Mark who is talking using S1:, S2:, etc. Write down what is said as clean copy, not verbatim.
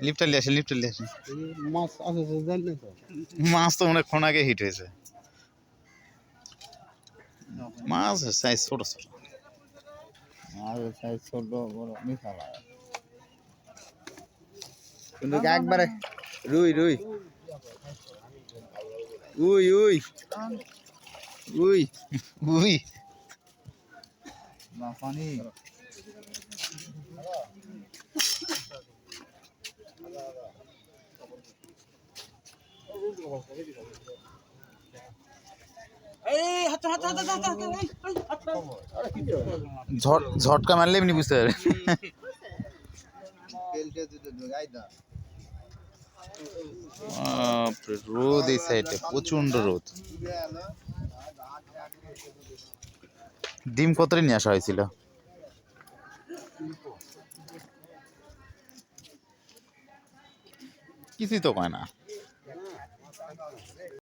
S1: লিফটটা নিয়ে আসেন, লিফটটা নিয়ে আসেন।
S2: মাছ আছে জানি তো,
S1: মাছ তো অনেকক্ষণ আগে হিট হয়েছে। মাছ সাইজ ছোট ছোট।
S2: আর সাইজ ছোট বড় মিশালা কিন্তু একবারে রুই রুই উই উই উই
S1: উই
S2: না পানি
S1: ঝটকা মারলে এমনি বুঝতে পারে। রোদ এই সাইডে প্রচন্ড রোদ। ডিম কতটা নিয়ে আসা হয়েছিল? কিছুই তো কয় না।